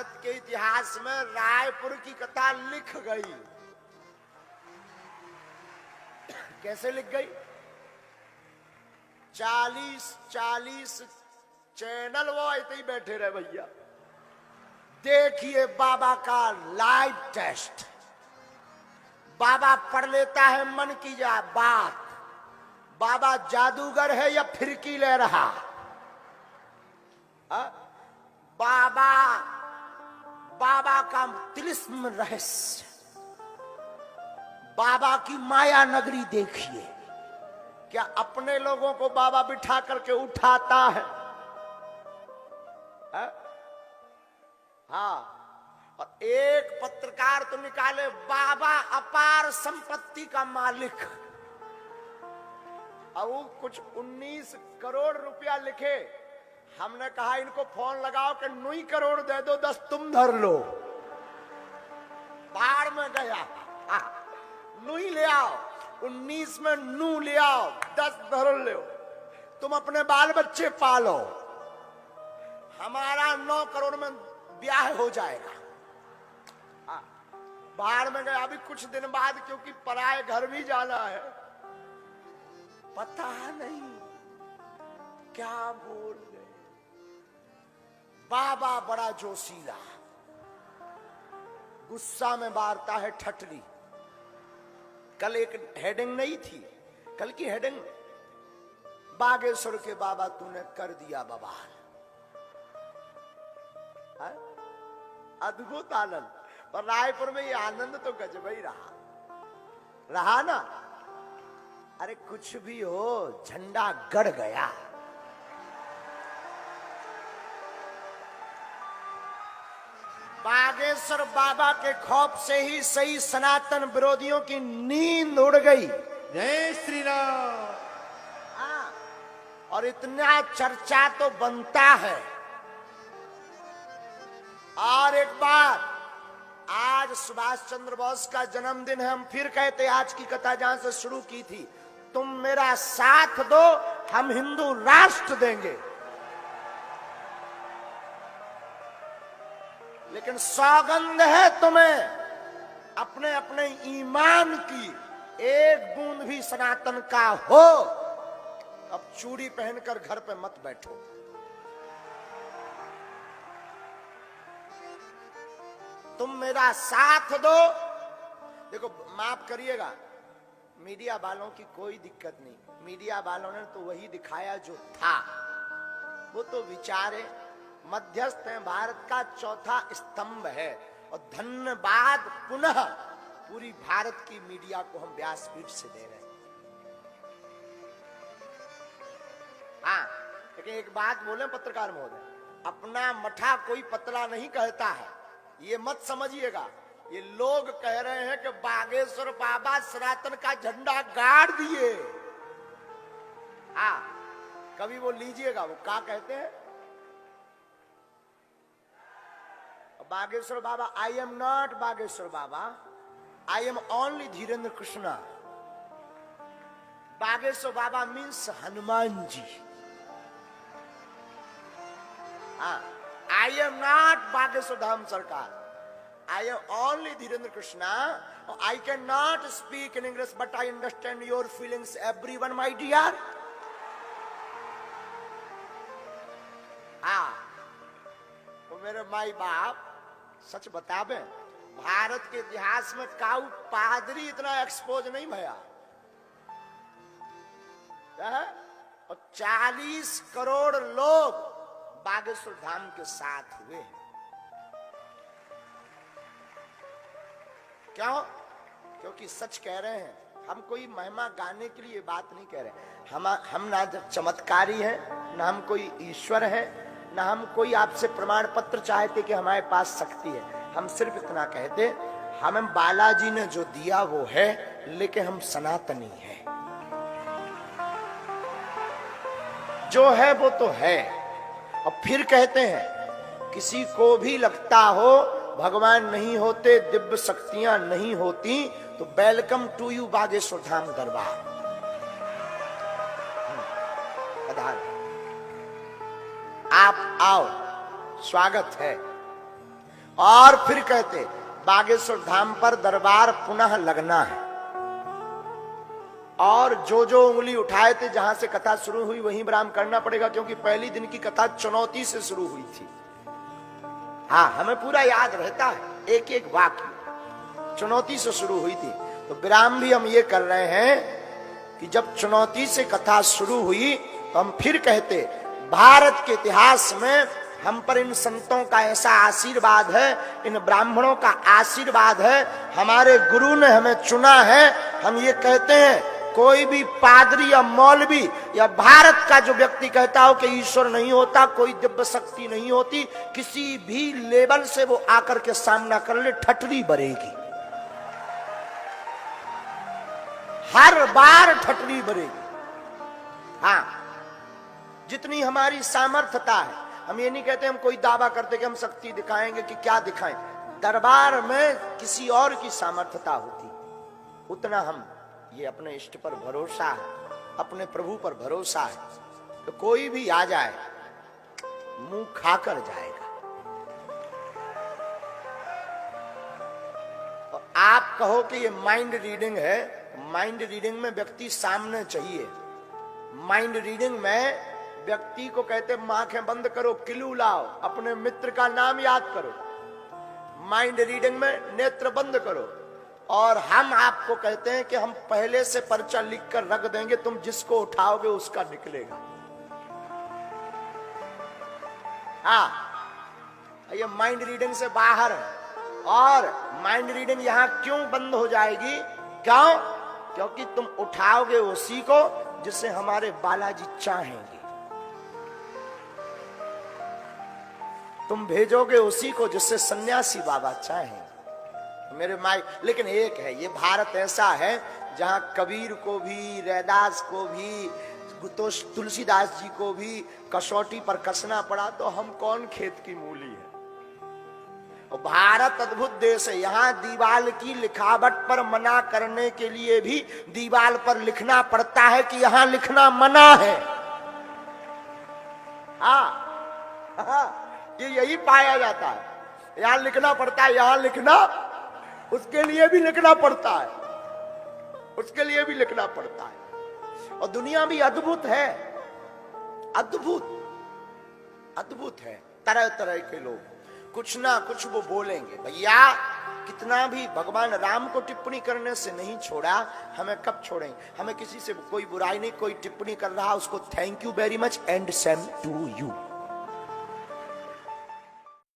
भारत के इतिहास में रायपुर की कथा लिख गई। कैसे लिख गई? 40 चैनल वो ऐसे ही बैठे रहे भैया। देखिए बाबा का लाइव टेस्ट। बाबा पढ़ लेता है मन की बात। बाबा जादूगर है या फिरकी ले रहा? बाबा का तिलिस्म रहस्य, बाबा की माया नगरी देखिए। क्या अपने लोगों को बाबा बिठा करके उठाता है? हाँ। और एक पत्रकार तो निकाले बाबा अपार संपत्ति का मालिक, और वो कुछ 19 करोड़ रुपया लिखे। हमने कहा इनको फोन लगाओ कि 9 करोड़ दे दो, 10 तुम धर लो। बाढ़ में गया, 9 ले आओ, 19 में 9 ले आओ, 10 धर लो, तुम अपने बाल बच्चे पालो, हमारा 9 करोड़ में ब्याह हो जाएगा। बाहर में गया। अभी कुछ दिन बाद क्योंकि पराए घर भी जाना है, पता नहीं क्या बोल गए। बाबा बड़ा जोशीला, गुस्सा में मारता है ठटली। कल एक हेडिंग नहीं थी, कल की हेडिंग, बागेश्वर के बाबा तूने कर दिया बवाल। अद्भुत आनंद। और रायपुर में ये आनंद तो गजब ही रहा ना। अरे कुछ भी हो, झंडा गड़ गया। बागेश्वर बाबा के खौफ से ही सही सनातन विरोधियों की नींद उड़ गई। जय श्री राम। और इतना चर्चा तो बनता है। और एक बात, आज सुभाष चंद्र बोस का जन्मदिन है। हम फिर कहते, आज की कथा जहां से शुरू की थी, तुम मेरा साथ दो, हम हिंदू राष्ट्र देंगे। लेकिन सौगंध है तुम्हें अपने अपने ईमान की, एक बूंद भी सनातन का हो, अब चूड़ी पहनकर घर पे मत बैठो। तुम मेरा साथ दो। देखो, माफ करिएगा, मीडिया वालों की कोई दिक्कत नहीं। मीडिया वालों ने तो वही दिखाया जो था। वो तो विचारे मध्यस्थ हैं, भारत का चौथा स्तंभ है। और धन्यवाद पुनः पूरी भारत की मीडिया को हम व्यासपीठ से दे रहे हैं। हाँ, लेकिन एक बात बोले पत्रकार महोदय, अपना मठा कोई पतला नहीं कहता है, ये मत समझिएगा। ये लोग कह रहे हैं कि बागेश्वर बाबा सनातन का झंडा गाड़ दिए। हाँ, कभी वो लीजिएगा, वो क्या कहते हैं, Bageshwar Baba, I am not Bageshwar Baba, I am only Dhirendra Krishna. Bageshwar Baba means Hanuman ji. I am not Bageshwar Dham Sarkar. I am only Dhirendra Krishna. I cannot speak in English, but I understand your feelings, everyone, my dear. तो मेरे माई बाप सच बतावे, भारत के इतिहास में काऊ पादरी इतना expose नहीं भया। और 40 करोड़ लोग बागेश्वर धाम के साथ हुए हैं। क्यों? क्योंकि सच कह रहे हैं। हम कोई महिमा गाने के लिए बात नहीं कह रहे। हम ना चमत्कारी हैं, ना हम कोई ईश्वर है, ना हम कोई आपसे प्रमाण पत्र चाहते कि हमारे पास शक्ति है। हम सिर्फ इतना कहते, हमें बालाजी ने जो दिया वो है, लेकिन हम सनातनी हैं। जो है वो तो है। और फिर कहते हैं, किसी को भी लगता हो भगवान नहीं होते, दिव्य शक्तियां नहीं होती, तो welcome to you Bageshwar Dham दरबार। आप आओ, स्वागत है। और फिर कहते बागेश्वर धाम पर दरबार पुनः लगना है। और जो जो उंगली उठाए थे जहां से कथा शुरू हुई वहीं विराम करना पड़ेगा, क्योंकि पहली दिन की कथा चुनौती से शुरू हुई थी। हाँ, हमें पूरा याद रहता है, एक एक वाक्य चुनौती से शुरू हुई थी। तो विराम भी हम ये कर रहे हैं कि जब चुनौती से कथा शुरू हुई तो हम फिर कहते भारत के इतिहास में हम पर इन संतों का ऐसा आशीर्वाद है, इन ब्राह्मणों का आशीर्वाद है, हमारे गुरु ने हमें चुना है। हम ये कहते हैं कोई भी पादरी या मौलवी या भारत का जो व्यक्ति कहता हो कि ईश्वर नहीं होता, कोई दिव्य शक्ति नहीं होती, किसी भी लेवल से वो आकर के सामना कर ले, ठटरी बरेगी, हर बार ठटरी बरेगी। हाँ, जितनी हमारी सामर्थ्यता है, हम ये नहीं कहते हम कोई दावा करते कि हम शक्ति दिखाएंगे कि क्या दिखाएं, दरबार में किसी और की सामर्थ्यता होती, उतना हम ये अपने इष्ट पर भरोसा है, अपने प्रभु पर भरोसा है, तो कोई भी आ जाए मुंह खाकर जाएगा। और आप कहो कि ये माइंड रीडिंग है, माइंड रीडिंग में व्यक्ति सामने चाहिए। माइंड रीडिंग में व्यक्ति को कहते आंखें बंद करो, किलू लाओ, अपने मित्र का नाम याद करो। माइंड रीडिंग में नेत्र बंद करो, और हम आपको कहते हैं कि हम पहले से पर्चा लिख कर रख देंगे, तुम जिसको उठाओगे उसका निकलेगा। हाँ, ये माइंड रीडिंग से बाहर है। और माइंड रीडिंग यहां क्यों बंद हो जाएगी? क्यों? क्योंकि तुम उठाओगे उसी को जिसे हमारे बालाजी चाहेंगे, तुम भेजोगे उसी को जिससे सन्यासी बाबा चाहेंगे। मेरे माई, लेकिन एक है, ये भारत ऐसा है जहां कबीर को भी, रैदास को भी, तो तुलसीदास जी को भी कसौटी पर कसना पड़ा, तो हम कौन खेत की मूली है। और भारत अद्भुत देश है, यहाँ दीवाल की लिखावट पर मना करने के लिए भी दीवाल पर लिखना पड़ता है कि यहाँ लिखना मना है। हाँ, ये यही पाया जाता है, यहाँ लिखना पड़ता है, यहाँ लिखना, उसके लिए भी लिखना पड़ता है, उसके लिए भी लिखना पड़ता है। और दुनिया भी अद्भुत है, अद्भुत अद्भुत है। तरह तरह के लोग कुछ ना कुछ वो बोलेंगे। भैया कितना भी भगवान राम को टिप्पणी करने से नहीं छोड़ा, हमें कब छोड़ेंगे? हमें किसी से कोई बुराई नहीं, कोई टिप्पणी कर रहा उसको thank you very much and same to you.